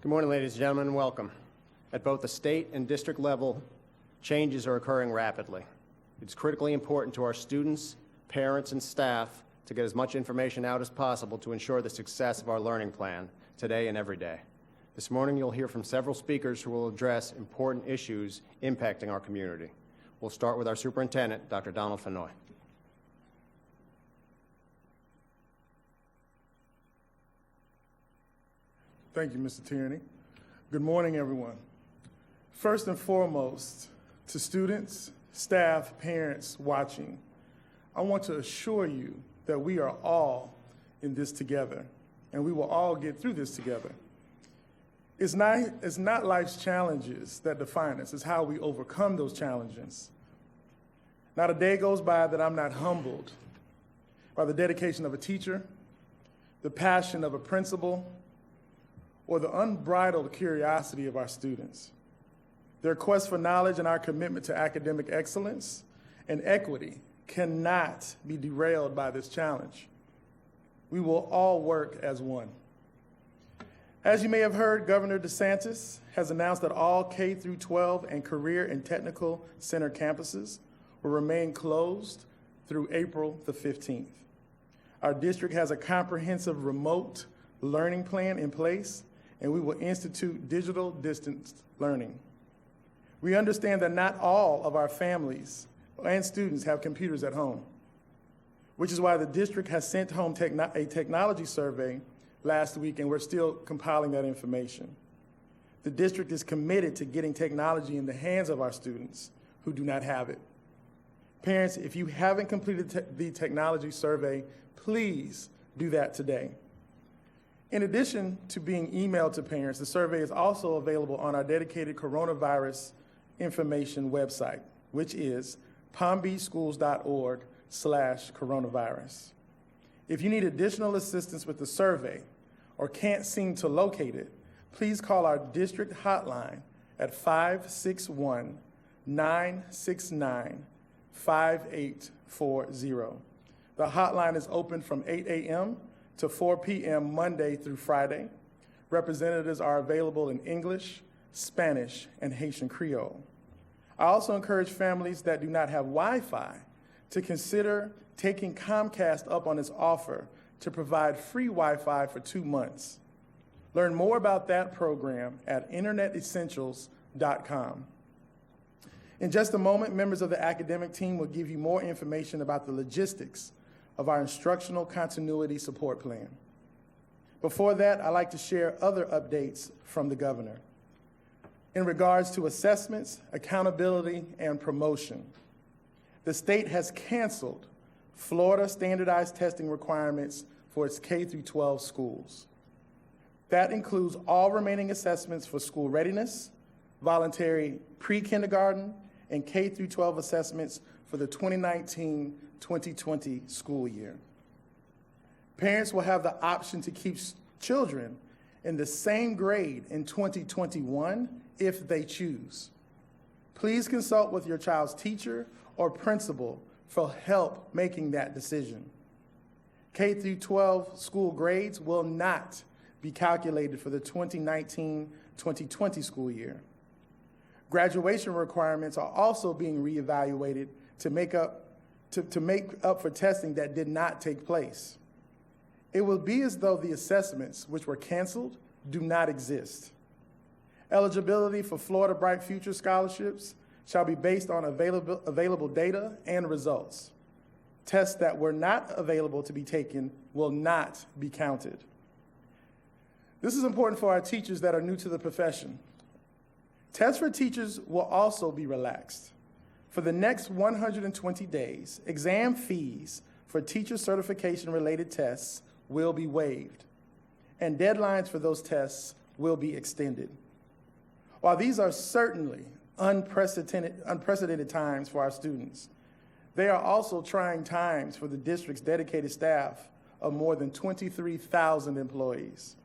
Good morning, ladies and gentlemen, and welcome. At both the state and district level, changes are occurring rapidly. It's critically important to our students, parents, and staff to get as much information out as possible to ensure the success of our learning plan today and every day. This morning, you'll hear from several speakers who will address important issues impacting our community. We'll start with our superintendent, Dr. Donald Fennoy. Thank you, Mr. Tierney. Good morning, everyone. First and foremost, to students, staff, parents watching, I want to assure you that we are all in this together, and we will all get through this together. It's not life's challenges that define us, it's how we overcome those challenges. Not a day goes by that I'm not humbled by the dedication of a teacher, the passion of a principal, or the unbridled curiosity of our students. Their quest for knowledge and our commitment to academic excellence and equity cannot be derailed by this challenge. We will all work as one. As you may have heard, Governor DeSantis has announced that all K-12 and career and technical center campuses will remain closed through April the 15th. Our district has a comprehensive remote learning plan in place, and we will institute digital distance learning. We understand that not all of our families and students have computers at home, which is why the district has sent home a technology survey last week, and we're still compiling that information. The district is committed to getting technology in the hands of our students who do not have it. Parents, if you haven't completed the technology survey, please do that today. In addition to being emailed to parents, the survey is also available on our dedicated coronavirus information website, which is palmbeachschools.org/coronavirus. If you need additional assistance with the survey or can't seem to locate it, please call our district hotline at 561-969-5840. The hotline is open from 8 a.m. to 4 p.m. Monday through Friday. Representatives are available in English, Spanish, and Haitian Creole. I also encourage families that do not have Wi-Fi to consider taking Comcast up on its offer to provide free Wi-Fi for 2 months. Learn more about that program at internetessentials.com. In just a moment, members of the academic team will give you more information about the logistics of our instructional continuity support plan. Before that, I'd like to share other updates from the governor. In regards to assessments, accountability, and promotion, the state has canceled Florida standardized testing requirements for its K-12 schools. That includes all remaining assessments for school readiness, voluntary pre-kindergarten, and K-12 assessments for the 2019-2020 school year. Parents will have the option to keep children in the same grade in 2021 if they choose. Please consult with your child's teacher or principal for help making that decision. K-12 school grades will not be calculated for the 2019-2020 school year. Graduation requirements are also being reevaluated to make up for testing that did not take place. It will be as though the assessments, which were canceled, do not exist. Eligibility for Florida Bright Future scholarships shall be based on available data and results. Tests that were not available to be taken will not be counted. This is important for our teachers that are new to the profession. Tests for teachers will also be relaxed. For the next 120 days, exam fees for teacher certification-related tests will be waived, and deadlines for those tests will be extended. While these are certainly unprecedented times for our students, they are also trying times for the district's dedicated staff of more than 23,000 employees.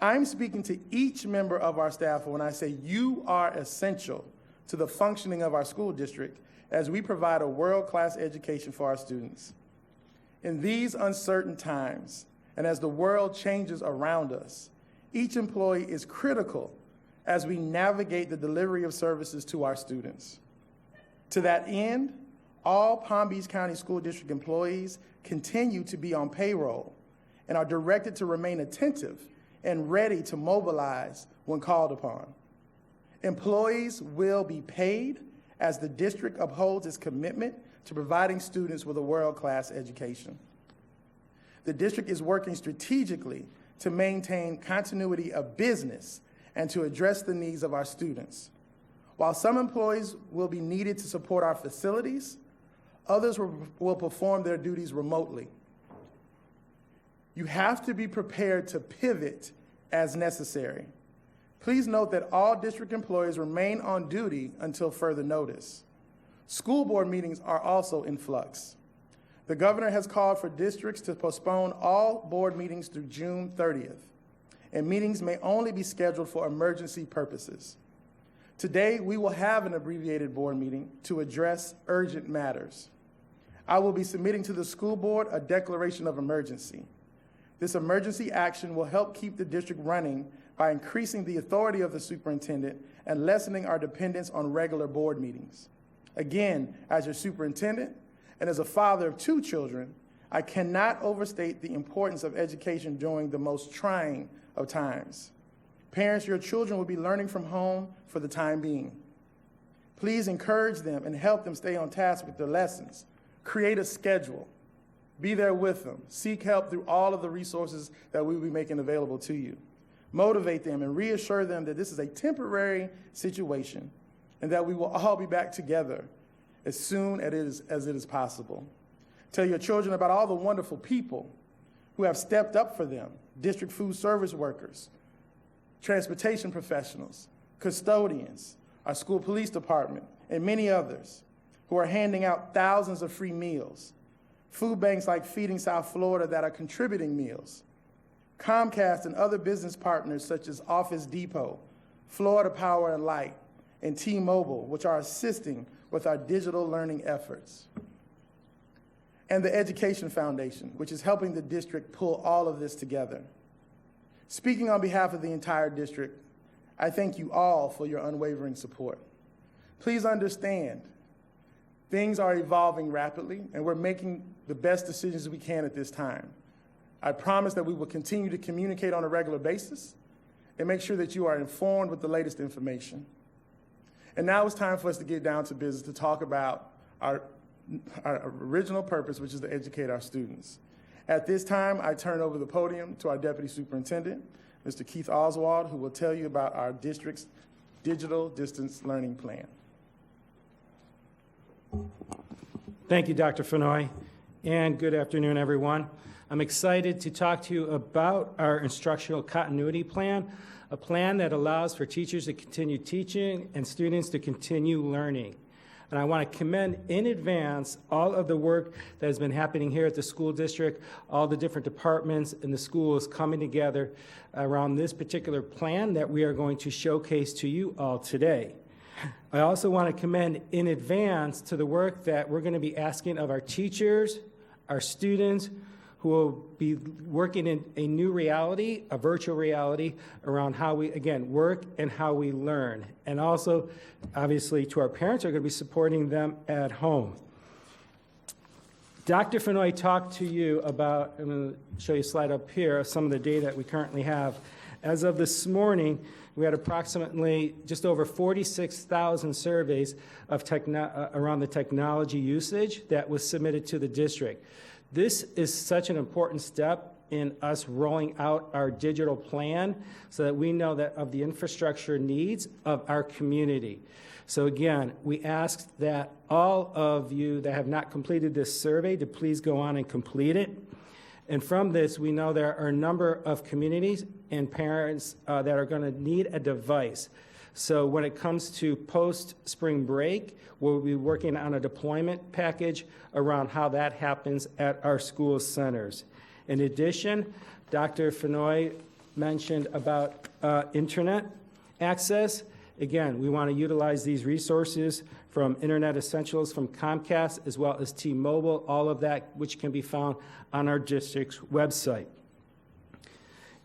I'm speaking to each member of our staff when I say you are essential to the functioning of our school district as we provide a world-class education for our students. In these uncertain times, and as the world changes around us, Each employee is critical as we navigate the delivery of services to our students. To that end, all Palm Beach County School District employees continue to be on payroll and are directed to remain attentive and ready to mobilize when called upon. Employees will be paid as the district upholds its commitment to providing students with a world-class education. The district is working strategically to maintain continuity of business and to address the needs of our students. While some employees will be needed to support our facilities, others will perform their duties remotely. You have to be prepared to pivot as necessary. Please note that all district employees remain on duty until further notice. School board meetings are also in flux. The governor has called for districts to postpone all board meetings through June 30th, and meetings may only be scheduled for emergency purposes. Today, we will have an abbreviated board meeting to address urgent matters. I will be submitting to the school board a declaration of emergency. This emergency action will help keep the district running by increasing the authority of the superintendent and lessening our dependence on regular board meetings. Again, as your superintendent and as a father of 2 children, I cannot overstate the importance of education during the most trying of times. Parents, your children will be learning from home for the time being. Please encourage them and help them stay on task with their lessons. Create a schedule. Be there with them. Seek help through all of the resources that we will be making available to you. Motivate them and reassure them that this is a temporary situation and that we will all be back together as soon as it is possible. Tell your children about all the wonderful people who have stepped up for them: district food service workers, transportation professionals, custodians, our school police department, and many others who are handing out thousands of free meals, food banks like Feeding South Florida that are contributing meals, Comcast and other business partners such as Office Depot, Florida Power and Light, and T-Mobile, which are assisting with our digital learning efforts, and the Education Foundation, which is helping the district pull all of this together. Speaking on behalf of the entire district, I thank you all for your unwavering support. Please understand, things are evolving rapidly, and we're making the best decisions we can at this time. I promise that we will continue to communicate on a regular basis and make sure that you are informed with the latest information. And now it's time for us to get down to business to talk about our original purpose, which is to educate our students. At this time, I turn over the podium to our Deputy Superintendent, Mr. Keith Oswald, who will tell you about our district's digital distance learning plan. Thank you, Dr. Fennoy, and good afternoon, everyone. I'm excited to talk to you about our instructional continuity plan, a plan that allows for teachers to continue teaching and students to continue learning. And I want to commend in advance all of the work that has been happening here at the school district, all the different departments and the schools coming together around this particular plan that we are going to showcase to you all today. I also want to commend in advance to the work that we're going to be asking of our teachers, our students, who will be working in a new reality, a virtual reality, around how we, again, work and how we learn. And also, obviously, to our parents, who are going to be supporting them at home. Dr. Fennoy talked to you about, I'm going to show you a slide up here, some of the data that we currently have. As of this morning, we had approximately just over 46,000 surveys of around the technology usage that was submitted to the district. This is such an important step in us rolling out our digital plan so that we know that of the infrastructure needs of our community. So again, we ask that all of you that have not completed this survey to please go on and complete it. And from this, we know there are a number of communities and parents that are going to need a device. So when it comes to post-spring break, we'll be working on a deployment package around how that happens at our school centers. In addition, Dr. Fennoy mentioned about internet access. Again, we want to utilize these resources from Internet Essentials from Comcast as well as T-Mobile, all of that which can be found on our district's website.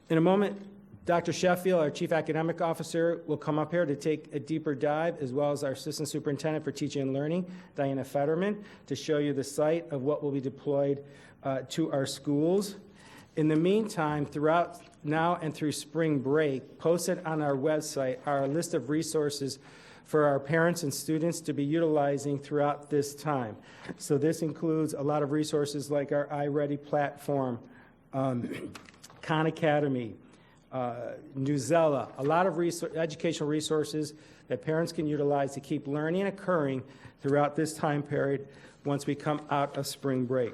In a moment, Dr. Sheffield, our Chief Academic Officer, will come up here to take a deeper dive, as well as our Assistant Superintendent for Teaching and Learning, Diana Fetterman, to show you the site of what will be deployed to our schools. In the meantime, throughout now and through spring break, posted on our website are a list of resources for our parents and students to be utilizing throughout this time. So this includes a lot of resources like our iReady platform, Khan Academy, Newsella, a lot of educational resources that parents can utilize to keep learning occurring throughout this time period once we come out of spring break.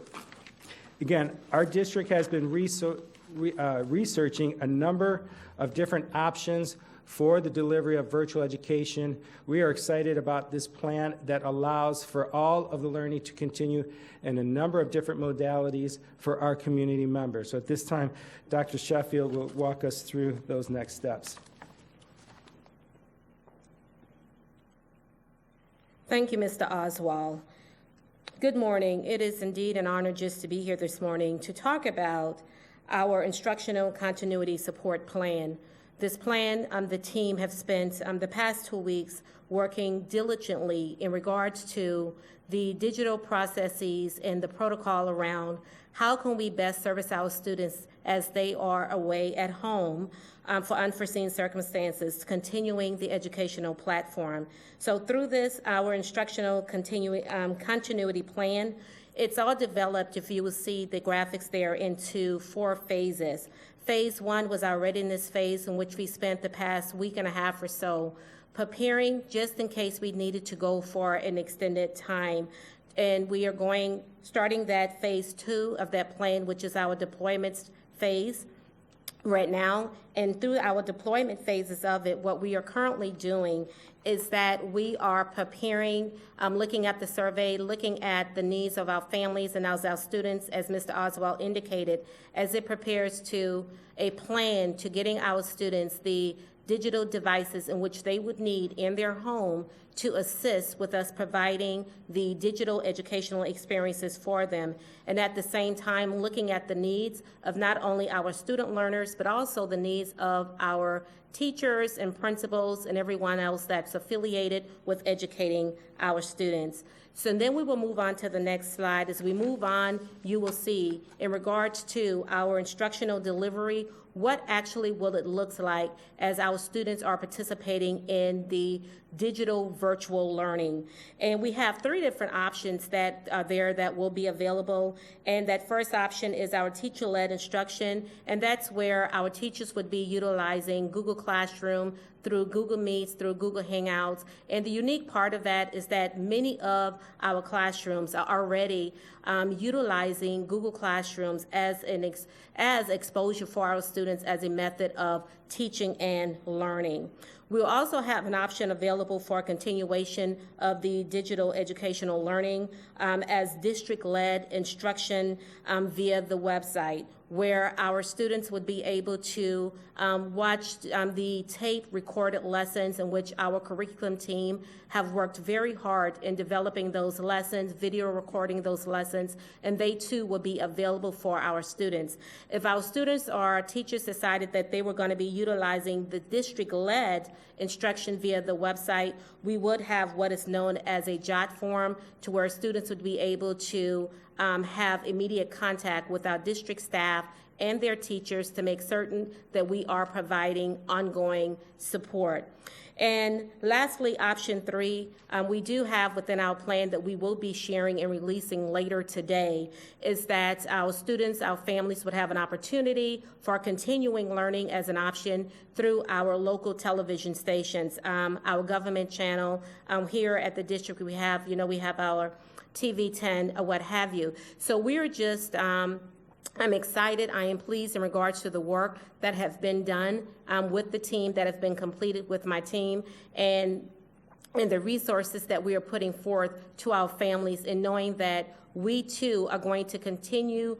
Again, our district has been researching a number of different options for the delivery of virtual education. We are excited about this plan that allows for all of the learning to continue in a number of different modalities for our community members. So at this time, Dr. Sheffield will walk us through those next steps. Thank you, Mr. Oswald. Good morning. It is indeed an honor just to be here this morning to talk about our instructional continuity support plan. This plan, the team have spent the past 2 weeks working diligently in regards to the digital processes and the protocol around how can we best service our students as they are away at home for unforeseen circumstances, continuing the educational platform. So through this, our instructional continuity plan, it's all developed, if you will see the graphics there, into 4 phases. Phase 1 was our readiness phase, in which we spent the past week and a half or so preparing just in case we needed to go for an extended time. And we are starting that phase 2 of that plan, which is our deployment phase right now. And through our deployment phases of it, what we are currently doing is that we are preparing, looking at the survey, looking at the needs of our families and our students, as Mr. Oswald indicated, as it prepares to a plan to getting our students the digital devices in which they would need in their home to assist with us providing the digital educational experiences for them. And at the same time, looking at the needs of not only our student learners, but also the needs of our teachers and principals and everyone else that's affiliated with educating our students. So then we will move on to the next slide. As we move on, you will see in regards to our instructional delivery, what actually will it look like as our students are participating in the digital virtual learning. And we have 3 different options that are there that will be available. And that first option is our teacher-led instruction, and that's where our teachers would be utilizing Google Classroom through Google Meets, through Google Hangouts. And the unique part of that is that many of our classrooms are already utilizing Google Classrooms as exposure for our students as a method of teaching and learning. We'll also have an option available for continuation of the digital educational learning as district-led instruction via the website, where our students would be able to watch the tape recorded lessons in which our curriculum team have worked very hard in developing those lessons, video recording those lessons, and they too will be available for our students. If our students or our teachers decided that they were going to be utilizing the district-led instruction via the website, we would have what is known as a JOT form, to where students would be able to have immediate contact with our district staff and their teachers to make certain that we are providing ongoing support. And lastly, option 3, we do have within our plan that we will be sharing and releasing later today, is that our students, our families would have an opportunity for continuing learning as an option through our local television stations, our government channel. Here at the district, we have our TV 10, or what have you. So we're just, I'm excited. I am pleased in regards to the work that has been done with the team, that has been completed with my team, and the resources that we are putting forth to our families, and knowing that we too are going to continue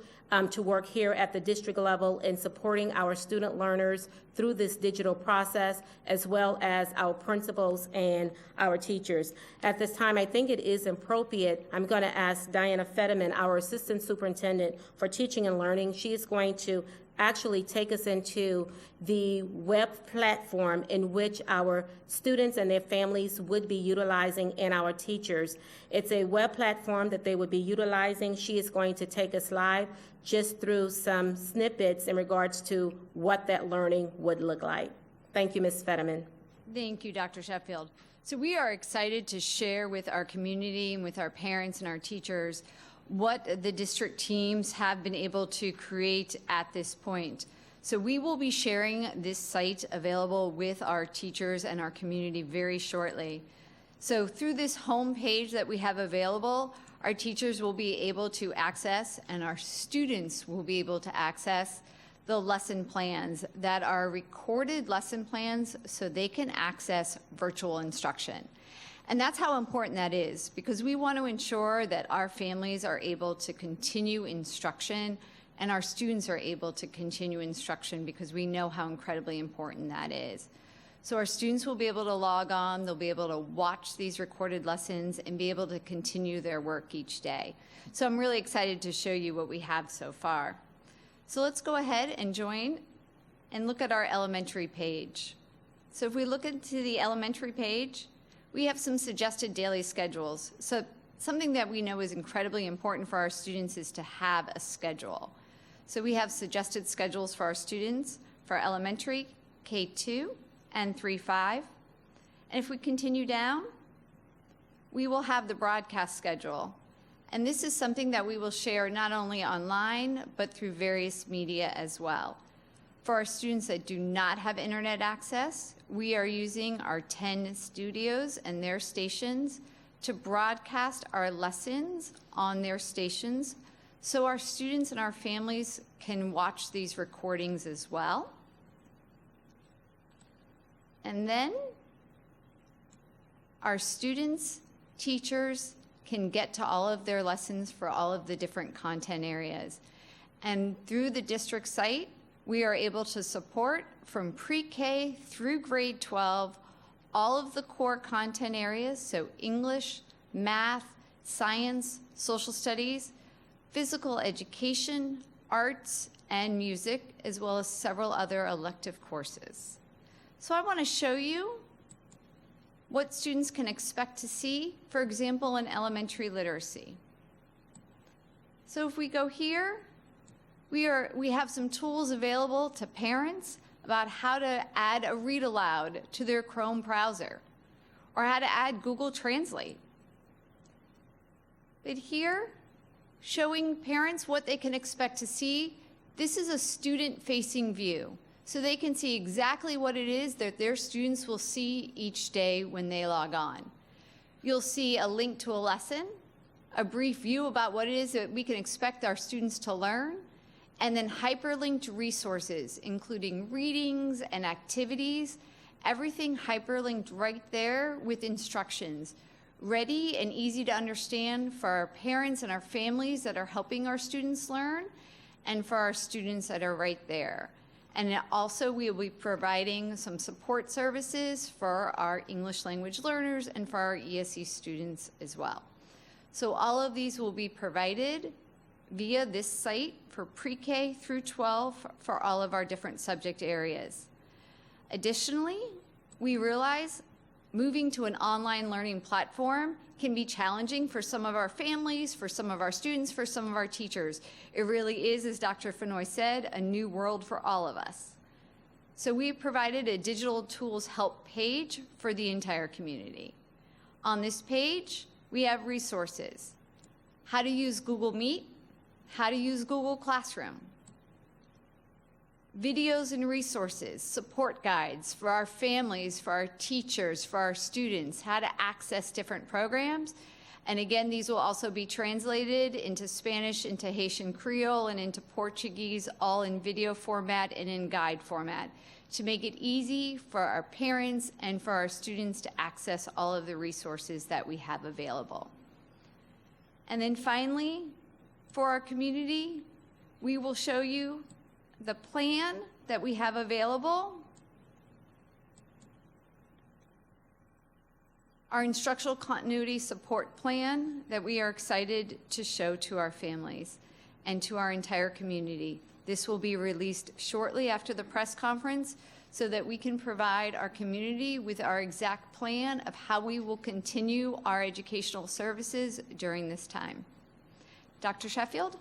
to work here at the district level in supporting our student learners through this digital process, as well as our principals and our teachers. At this time, I think it is appropriate, I'm going to ask Diana Fetterman, our Assistant Superintendent for Teaching and Learning. She is going to actually take us into the web platform in which our students and their families would be utilizing, and our teachers. It's a web platform that they would be utilizing. She is going to take us live just through some snippets in regards to what that learning would look like. Thank you, Ms. Fetterman. Thank you, Dr. Sheffield. So we are excited to share with our community and with our parents and our teachers what the district teams have been able to create at this point. So we will be sharing this site available with our teachers and our community very shortly. So through this home page that we have available, our teachers will be able to access and our students will be able to access the lesson plans that are recorded lesson plans so they can access virtual instruction. And that's how important that is, because we want to ensure that our families are able to continue instruction and our students are able to continue instruction, because we know how incredibly important that is. So our students will be able to log on, they'll be able to watch these recorded lessons and be able to continue their work each day. So I'm really excited to show you what we have so far. So let's go ahead and join and look at our elementary page. So if we look into the elementary page, we have some suggested daily schedules. So something that we know is incredibly important for our students is to have a schedule. So we have suggested schedules for our students for elementary, K2, and 3-5. And if we continue down, we will have the broadcast schedule. And this is something that we will share not only online, but through various media as well. For our students that do not have internet access, we are using our 10 studios and their stations to broadcast our lessons on their stations so our students and our families can watch these recordings as well. And then our students, teachers, can get to all of their lessons for all of the different content areas. And through the district site, we are able to support from pre-K through grade 12 all of the core content areas, so English, math, science, social studies, physical education, arts, and music, as well as several other elective courses. So I want to show you what students can expect to see, for example, in elementary literacy. So if we go here, we have some tools available to parents about how to add a read aloud to their Chrome browser, or how to add Google Translate. But here, showing parents what they can expect to see, this is a student-facing view. So they can see exactly what it is that their students will see each day when they log on. You'll see a link to a lesson, a brief view about what it is that we can expect our students to learn, and then hyperlinked resources, including readings and activities, everything hyperlinked right there with instructions, ready and easy to understand for our parents and our families that are helping our students learn, and for our students that are right there. And also, we will be providing some support services for our English language learners and for our ESE students as well. So all of these will be provided via this site for pre-K through 12 for all of our different subject areas. Additionally, we realize moving to an online learning platform can be challenging for some of our families, for some of our students, for some of our teachers. It really is, as Dr. Fennoy said, a new world for all of us. So we provided a digital tools help page for the entire community. On this page, we have resources: how to use Google Meet, how to use Google Classroom, videos and resources, support guides for our families, for our teachers, for our students, how to access different programs. And again, these will also be translated into Spanish, into Haitian Creole, and into Portuguese, all in video format and in guide format, to make it easy for our parents and for our students to access all of the resources that we have available. And then finally, for our community, we will show you the plan that we have available, our instructional continuity support plan that we are excited to show to our families and to our entire community. This will be released shortly after the press conference so that we can provide our community with our exact plan of how we will continue our educational services during this time. Dr. Sheffield?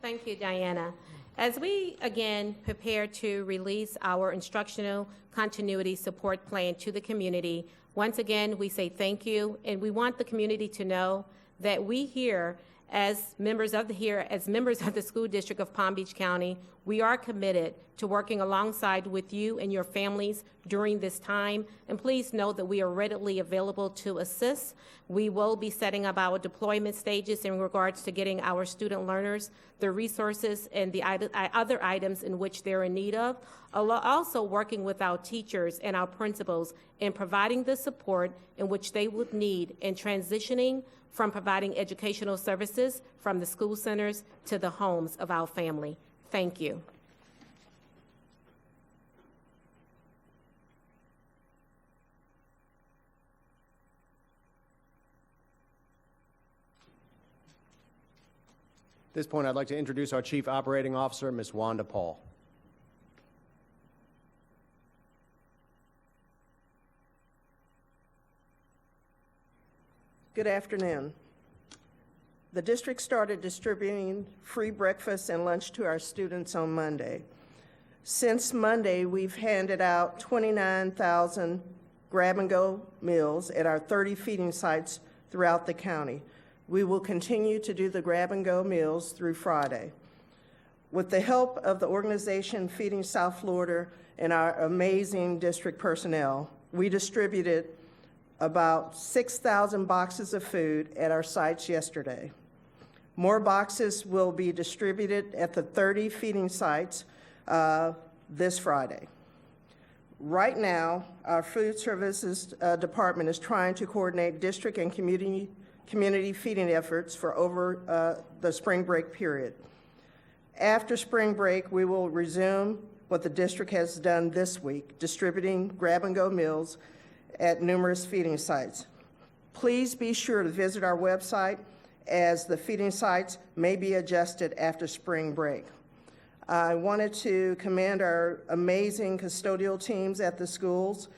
Thank you, Diana. As we again prepare to release our instructional continuity support plan to the community, once again, we say thank you, and we want the community to know that we here, as members of the School District of Palm Beach County, we are committed to working alongside with you and your families during this time. And please know that we are readily available to assist. We will be setting up our deployment stages in regards to getting our student learners the resources and the other items in which they're in need of. Also working with our teachers and our principals in providing the support in which they would need in transitioning from providing educational services from the school centers to the homes of our family. Thank you. At this point, I'd like to introduce our Chief Operating Officer, Ms. Wanda Paul. Good afternoon. The district started distributing free breakfast and lunch to our students on Monday. Since Monday, we've handed out 29,000 grab-and-go meals at our 30 feeding sites throughout the county. We will continue to do the grab-and-go meals through Friday. With the help of the organization Feeding South Florida and our amazing district personnel, we distributed about 6,000 boxes of food at our sites yesterday. More boxes will be distributed at the 30 feeding sites this Friday. Right now, our food services department is trying to coordinate district and community feeding efforts for over the spring break period. After spring break, we will resume what the district has done this week, distributing grab-and-go meals at numerous feeding sites. Please be sure to visit our website as the feeding sites may be adjusted after spring break. I wanted to commend our amazing custodial teams at the schools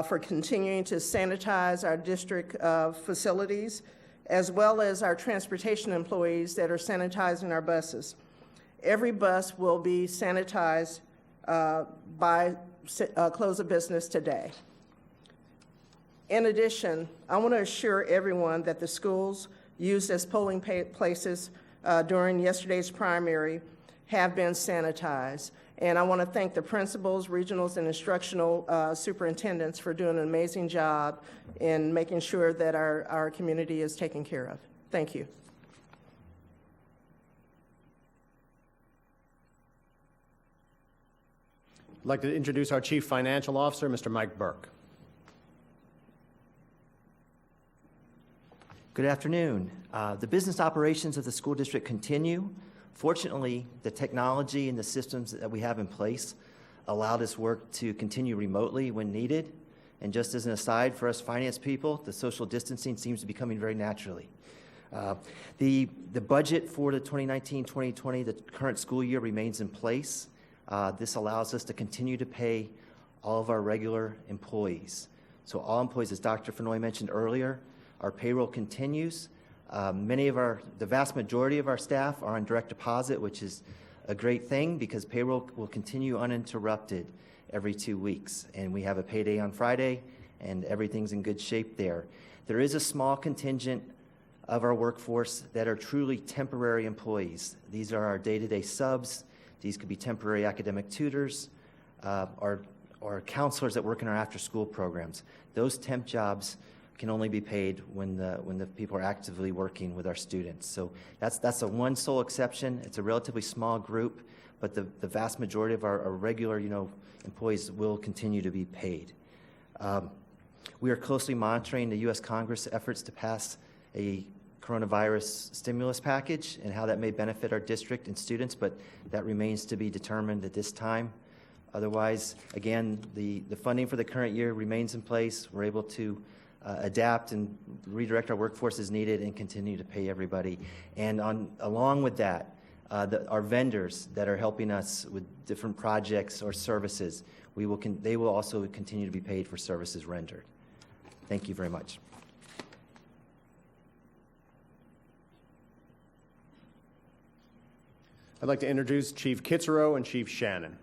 for continuing to sanitize our district facilities, as well as our transportation employees that are sanitizing our buses. Every bus will be sanitized by close of business today. In addition, I want to assure everyone that the schools used as polling places during yesterday's primary have been sanitized. And I want to thank the principals, regionals, and instructional superintendents for doing an amazing job in making sure that our community is taken care of. Thank you. I'd like to introduce our Chief Financial Officer, Mr. Mike Burke. Good afternoon. The business operations of the school district continue. Fortunately, the technology and the systems that we have in place allow this work to continue remotely when needed. And just as an aside for us finance people, the social distancing seems to be coming very naturally. The budget for the 2019-2020, the current school year, remains in place. This allows us to continue to pay all of our regular employees. So all employees, as Dr. Fennoy mentioned earlier, our payroll continues. The vast majority of our staff are on direct deposit, which is a great thing because payroll will continue uninterrupted every 2 weeks. And we have a payday on Friday, and everything's in good shape there. There is a small contingent of our workforce that are truly temporary employees. These are our day-to-day subs. These could be temporary academic tutors or counselors that work in our after-school programs. Those temp jobs can only be paid when the people are actively working with our students. So that's a one sole exception. It's a relatively small group, but the vast majority of our regular employees will continue to be paid. We are closely monitoring the U.S. Congress efforts to pass a coronavirus stimulus package and how that may benefit our district and students, but that remains to be determined at this time. Otherwise, again, the funding for the current year remains in place. We're able to adapt and redirect our workforce as needed and continue to pay everybody. And along with that, our vendors that are helping us with different projects or services, they will also continue to be paid for services rendered. Thank you very much. I'd like to introduce Chief Kitzrow and Chief Shannon.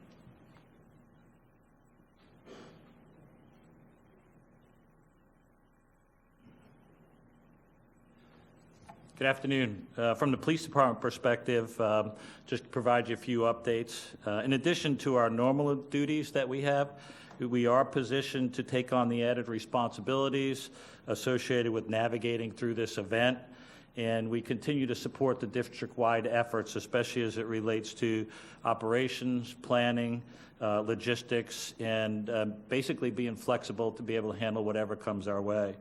Good afternoon. From the police department perspective, just to provide you a few updates. In addition to our normal duties that we have, we are positioned to take on the added responsibilities associated with navigating through this event, and we continue to support the district-wide efforts, especially as it relates to operations, planning, logistics, and basically being flexible to be able to handle whatever comes our way.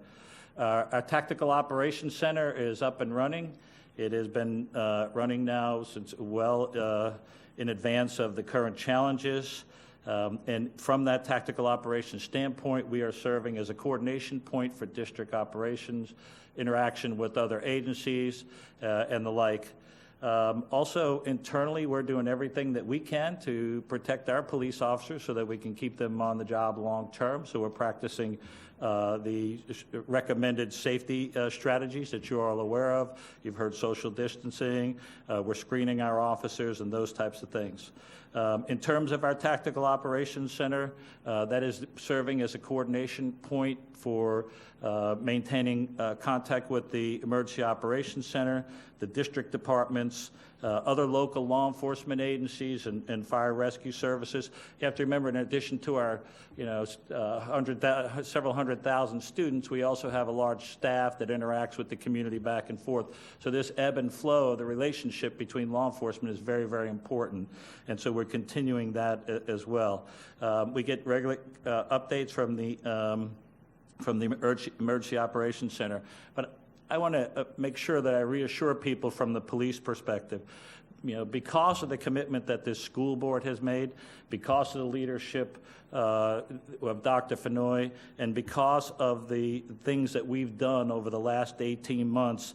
Our Tactical Operations Center is up and running. It has been running now since well in advance of the current challenges. And from that tactical operations standpoint, we are serving as a coordination point for district operations, interaction with other agencies, and the like. Also, internally, we're doing everything that we can to protect our police officers so that we can keep them on the job long term. So we're practicing the recommended safety strategies that you're all aware of. You've heard social distancing. We're screening our officers and those types of things. In terms of our Tactical Operations Center, that is serving as a coordination point for maintaining contact with the Emergency Operations Center, the district departments, other local law enforcement agencies, and fire rescue services. You have to remember, in addition to our, several hundred thousand students, we also have a large staff that interacts with the community back and forth. So this ebb and flow, the relationship between law enforcement is very, very important, and so we're continuing that as well. We get regular updates from the Emergency Operations Center, but I want to make sure that I reassure people from the police perspective. Because of the commitment that this school board has made, because of the leadership of Dr. Fennoy, and because of the things that we've done over the last 18 months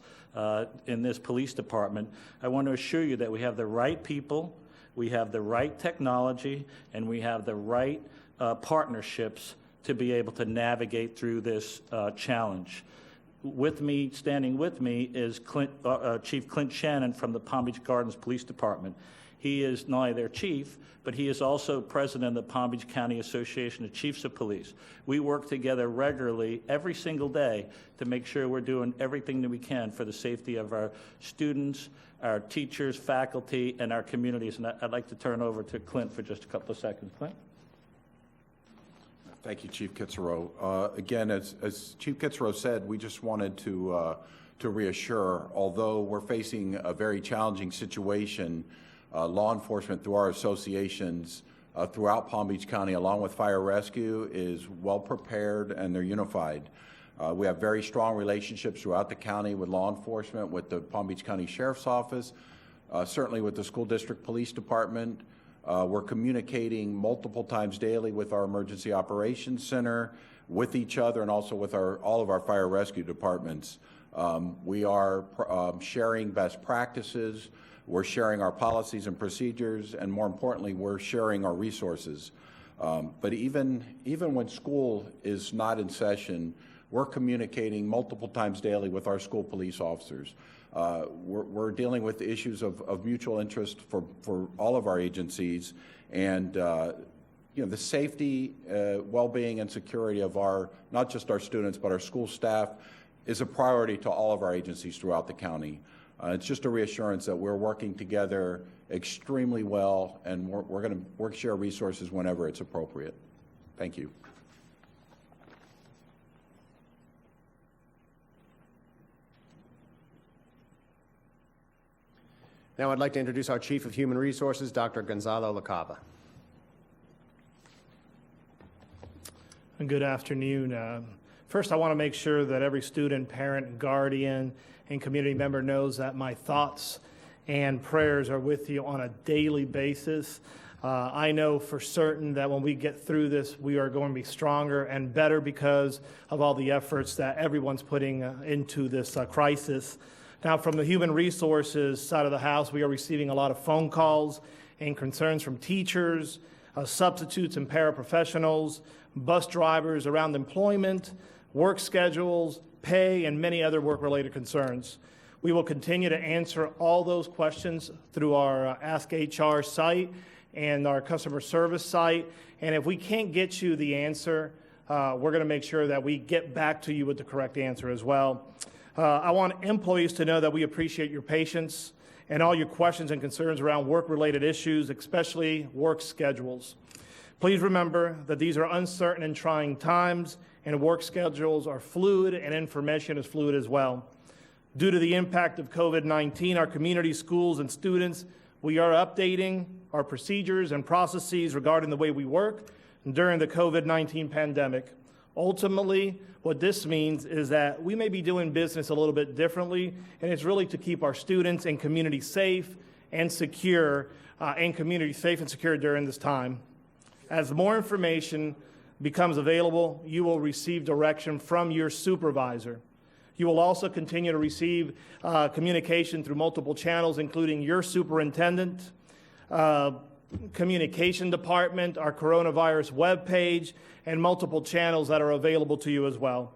in this police department, I want to assure you that we have the right people, we have the right technology, and we have the right partnerships to be able to navigate through this challenge. Standing with me is Chief Clint Shannon from the Palm Beach Gardens Police Department. He is not only their chief, but he is also president of the Palm Beach County Association of Chiefs of Police. We work together regularly every single day to make sure we're doing everything that we can for the safety of our students, our teachers, faculty, and our communities. And I'd like to turn over to Clint for just a couple of seconds. Clint? Thank you, Chief Kitzrow. Again, as Chief Kitzrow said, we just wanted to reassure, although we're facing a very challenging situation, law enforcement through our associations throughout Palm Beach County, along with fire rescue, is well prepared and they're unified. We have very strong relationships throughout the county with law enforcement, with the Palm Beach County Sheriff's Office, certainly with the School District Police Department. We're communicating multiple times daily with our Emergency Operations Center, with each other, and also with all of our fire rescue departments. We are sharing best practices, we're sharing our policies and procedures, and more importantly, we're sharing our resources. But even when school is not in session, we're communicating multiple times daily with our school police officers. We're dealing with issues of mutual interest for all of our agencies, and the safety, well-being, and security of not just our students, but our school staff is a priority to all of our agencies throughout the county. It's just a reassurance that we're working together extremely well, and we're going to share resources whenever it's appropriate. Thank you. Now I'd like to introduce our Chief of Human Resources, Dr. Gonzalo LaCava. Good afternoon. First, I want to make sure that every student, parent, guardian, and community member knows that my thoughts and prayers are with you on a daily basis. I know for certain that when we get through this, we are going to be stronger and better because of all the efforts that everyone's putting into this crisis. Now, from the human resources side of the house, we are receiving a lot of phone calls and concerns from teachers, substitutes and paraprofessionals, bus drivers around employment, work schedules, pay, and many other work-related concerns. We will continue to answer all those questions through our Ask HR site and our customer service site. And if we can't get you the answer, we're going to make sure that we get back to you with the correct answer as well. I want employees to know that we appreciate your patience and all your questions and concerns around work-related issues, especially work schedules. Please remember that these are uncertain and trying times, and work schedules are fluid and information is fluid as well. Due to the impact of COVID-19, our community, schools, and students, we are updating our procedures and processes regarding the way we work during the COVID-19 pandemic. Ultimately, what this means is that we may be doing business a little bit differently, and it's really to keep our students and community safe and secure, during this time. As more information becomes available, you will receive direction from your supervisor. You will also continue to receive communication through multiple channels, including your superintendent, communication department, our coronavirus webpage, and multiple channels that are available to you as well.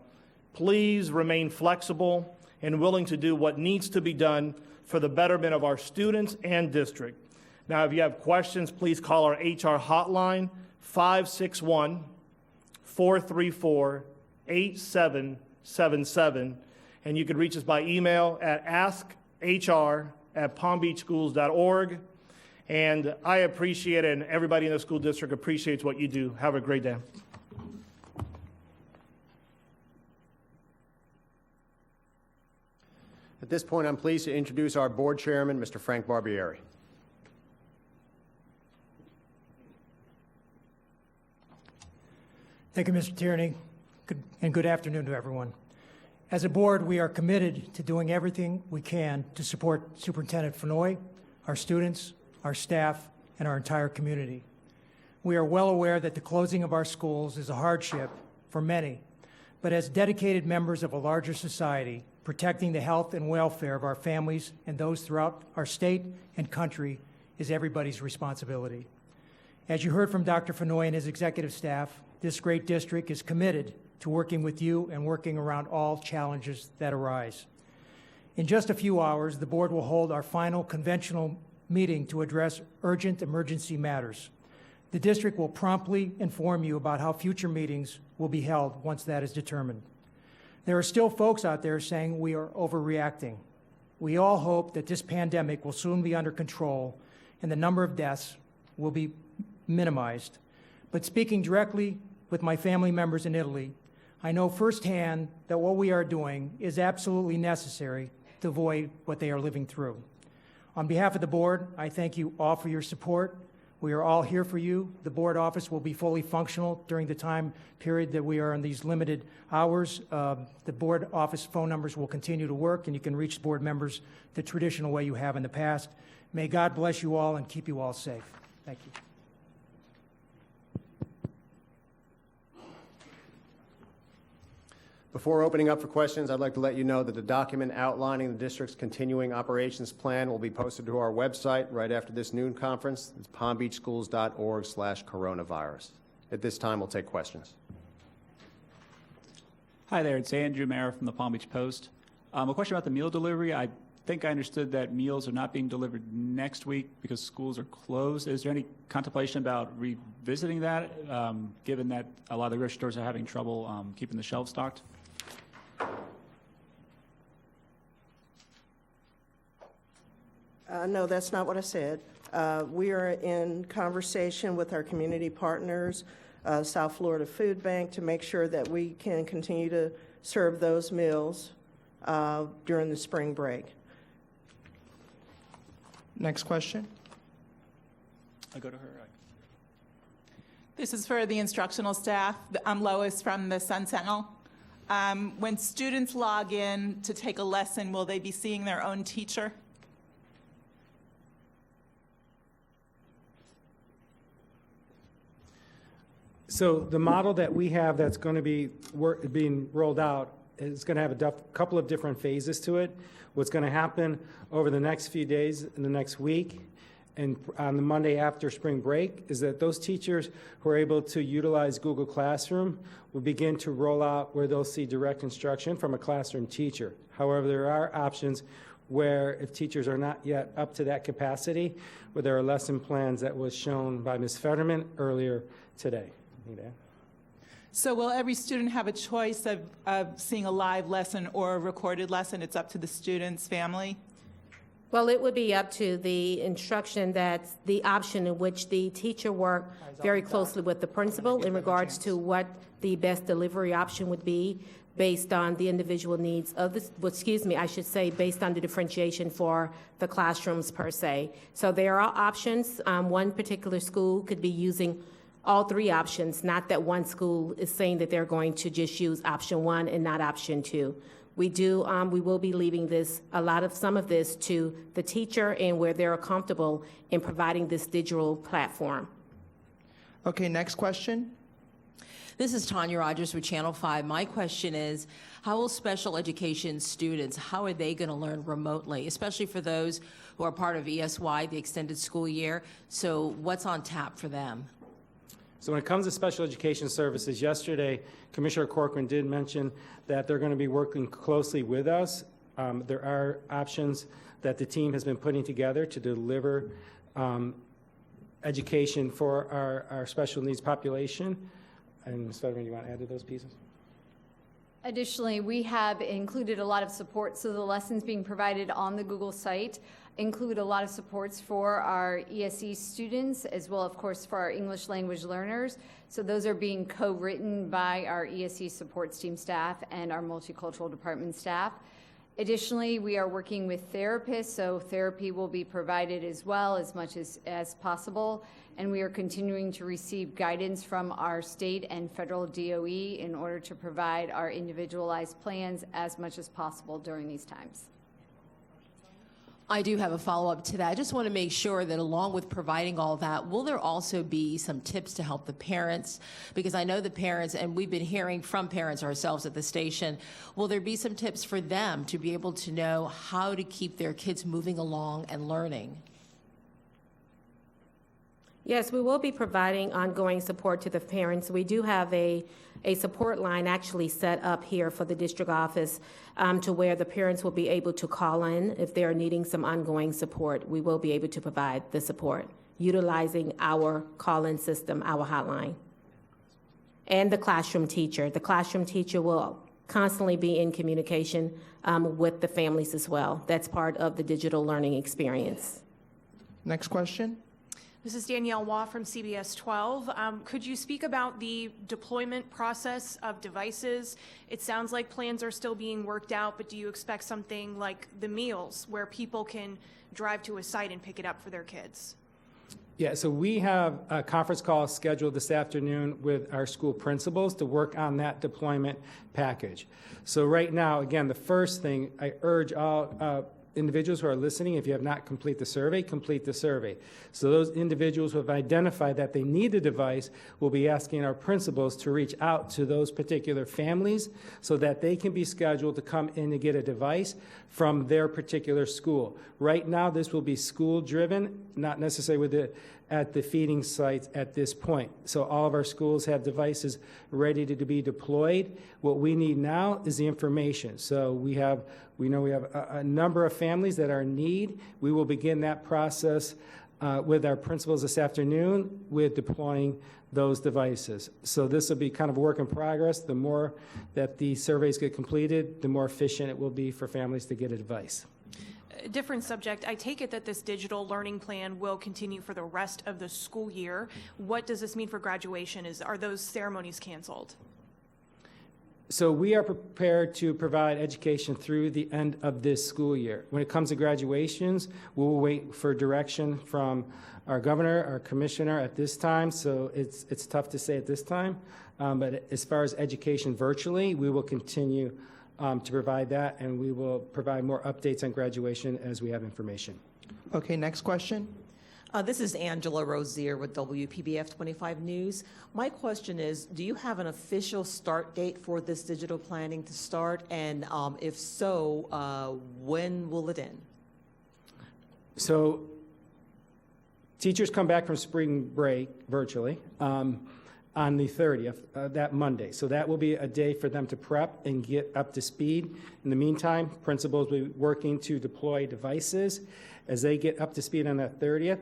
Please remain flexible and willing to do what needs to be done for the betterment of our students and district. Now, if you have questions, please call our HR hotline, 561-434-8777, and you can reach us by email at askhr@palmbeachschools.org. And I appreciate it, and everybody in the school district appreciates what you do. Have a great day. At this point, I'm pleased to introduce our board chairman, Mr. Frank Barbieri. Thank you, Mr. Tierney, and good afternoon to everyone. As a board, we are committed to doing everything we can to support Superintendent Fennoy, our students, our staff, and our entire community. We are well aware that the closing of our schools is a hardship for many, but as dedicated members of a larger society, protecting the health and welfare of our families and those throughout our state and country is everybody's responsibility. As you heard from Dr. Fennoy and his executive staff, this great district is committed to working with you and working around all challenges that arise. In just a few hours, the board will hold our final conventional meeting to address urgent emergency matters. The district will promptly inform you about how future meetings will be held once that is determined. There are still folks out there saying we are overreacting. We all hope that this pandemic will soon be under control and the number of deaths will be minimized. But speaking directly with my family members in Italy, I know firsthand that what we are doing is absolutely necessary to avoid what they are living through. On behalf of the board, I thank you all for your support. We are all here for you. The board office will be fully functional during the time period that we are in these limited hours. The board office phone numbers will continue to work, and you can reach board members the traditional way you have in the past. May God bless you all and keep you all safe. Thank you. Before opening up for questions, I'd like to let you know that the document outlining the district's continuing operations plan will be posted to our website right after this noon conference. It's palmbeachschools.org/coronavirus. At this time, we'll take questions. Hi there, it's Andrew Mayer from the Palm Beach Post. A question about the meal delivery. I think I understood that meals are not being delivered next week because schools are closed. Is there any contemplation about revisiting that, given that a lot of the grocery stores are having trouble keeping the shelves stocked? No, that's not what I said. We are in conversation with our community partners, South Florida Food Bank, to make sure that we can continue to serve those meals during the spring break. Next question. I'll go to her. This is for the instructional staff. I'm Lois from the Sun Sentinel. When students log in to take a lesson, will they be seeing their own teacher? So the model that we have that's going to be being rolled out is going to have a couple of different phases to it. What's going to happen over the next few days, in the next week, and on the Monday after spring break, is that those teachers who are able to utilize Google Classroom will begin to roll out where they'll see direct instruction from a classroom teacher. However, there are options where if teachers are not yet up to that capacity, where there are lesson plans that was shown by Ms. Fetterman earlier today. So will every student have a choice of seeing a live lesson or a recorded lesson? It's up to the student's family? Well, it would be up to the instruction, that's the option in which the teacher worked very closely with the principal in regards to what the best delivery option would be based on the individual needs of the, based on the differentiation for the classrooms per se. So there are options. One particular school could be using all three options, not that one school is saying that they're going to just use option one and not option two. We will be leaving some of this to the teacher and where they're comfortable in providing this digital platform. Okay, next question. This is Tanya Rogers with Channel 5. My question is, how will special education students, how are they going to learn remotely, especially for those who are part of ESY, the extended school year? So what's on tap for them? So when it comes to special education services, yesterday, Commissioner Corcoran did mention that they're going to be working closely with us. There are options that the team has been putting together to deliver education for our special needs population. And Ms. Fetterman, you want to add to those pieces? Additionally, we have included a lot of support, so the lessons being provided on the Google site include a lot of supports for our ESE students, as well, of course, for our English language learners. So those are being co-written by our ESE supports team staff and our multicultural department staff. Additionally, we are working with therapists, so therapy will be provided as well as much as possible. And we are continuing to receive guidance from our state and federal DOE in order to provide our individualized plans as much as possible during these times. I do have a follow-up to that. I just want to make sure that along with providing all that, will there also be some tips to help the parents? Because I know the parents, and we've been hearing from parents ourselves at the station, will there be some tips for them to be able to know how to keep their kids moving along and learning? Yes, we will be providing ongoing support to the parents. We do have a support line actually set up here for the district office to where the parents will be able to call in if they're needing some ongoing support. We will be able to provide the support utilizing our call-in system, our hotline. And the classroom teacher. The classroom teacher will constantly be in communication with the families as well. That's part of the digital learning experience. Next question. This is Danielle Waugh from CBS 12. Could you speak about the deployment process of devices? It sounds like plans are still being worked out, but do you expect something like the meals where people can drive to a site and pick it up for their kids? Yeah, so we have a conference call scheduled this afternoon with our school principals to work on that deployment package. So right now, again, the first thing I urge all individuals who are listening, if you have not completed the survey, complete the survey. So those individuals who have identified that they need the device will be asking our principals to reach out to those particular families so that they can be scheduled to come in to get a device from their particular school. Right now, this will be school-driven, not necessarily at the feeding sites at this point. So all of our schools have devices ready to be deployed. What we need now is the information. So we know we have a number of families that are in need. We will begin that process with our principals this afternoon with deploying those devices. So this will be kind of a work in progress. The more that the surveys get completed, the more efficient it will be for families to get a device. Different subject. I take it that this digital learning plan will continue for the rest of the school year. What does this mean for graduation? Are those ceremonies canceled? So we are prepared to provide education through the end of this school year. When it comes to graduations, we will wait for direction from our governor, our commissioner at this time, so it's tough to say at this time. But as far as education virtually, we will continue to provide that, and we will provide more updates on graduation as we have information. Okay, next question. This is Angela Rozier with WPBF 25 News. My question is, do you have an official start date for this digital planning to start? And if so, when will it end? So teachers come back from spring break virtually on the 30th, that Monday. So that will be a day for them to prep and get up to speed. In the meantime, principals will be working to deploy devices as they get up to speed on that 30th.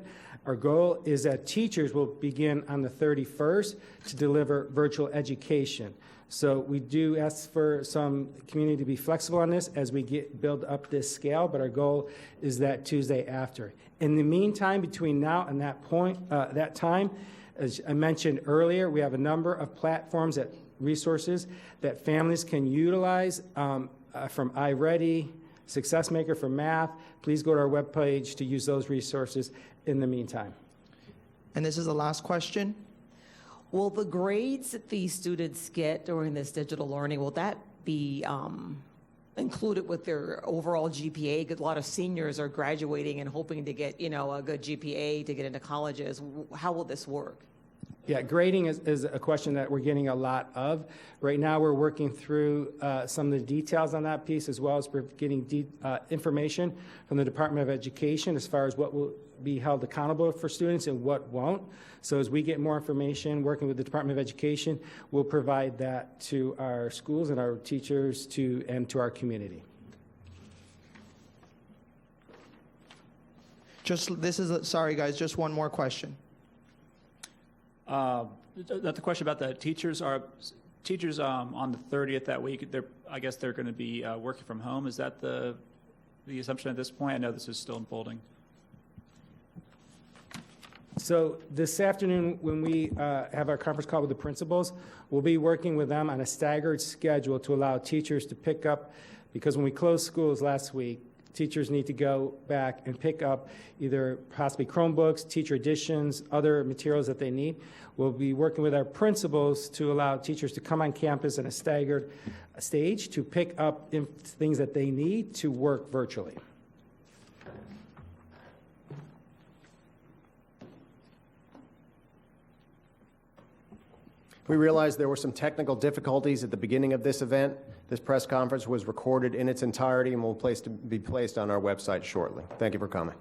Our goal is that teachers will begin on the 31st to deliver virtual education. So we do ask for some community to be flexible on this as we build up this scale, but our goal is that Tuesday after. In the meantime, between now and that point, that time, as I mentioned earlier, we have a number of platforms, resources that families can utilize from iReady, SuccessMaker for math. Please go to our webpage to use those resources in the meantime. And this is the last question. Will the grades that these students get during this digital learning, will that be included with their overall GPA? Because a lot of seniors are graduating and hoping to get, a good GPA to get into colleges. How will this work? Yeah, grading is a question that we're getting a lot of. Right now, we're working through some of the details on that piece, as well as we're getting information from the Department of Education as far as what will be held accountable for students and what won't. So as we get more information, working with the Department of Education, we'll provide that to our schools and our teachers and to our community. Sorry guys, just one more question. The question about the teachers on the 30th that week. I guess they're going to be working from home. Is that the assumption at this point? I know this is still unfolding. So this afternoon, when we have our conference call with the principals, we'll be working with them on a staggered schedule to allow teachers to pick up, because when we closed schools last week, teachers need to go back and pick up either possibly Chromebooks, teacher editions, other materials that they need. We'll be working with our principals to allow teachers to come on campus in a staggered stage to pick up things that they need to work virtually. We realized there were some technical difficulties at the beginning of this event. This press conference was recorded in its entirety and will be placed on our website shortly. Thank you for coming.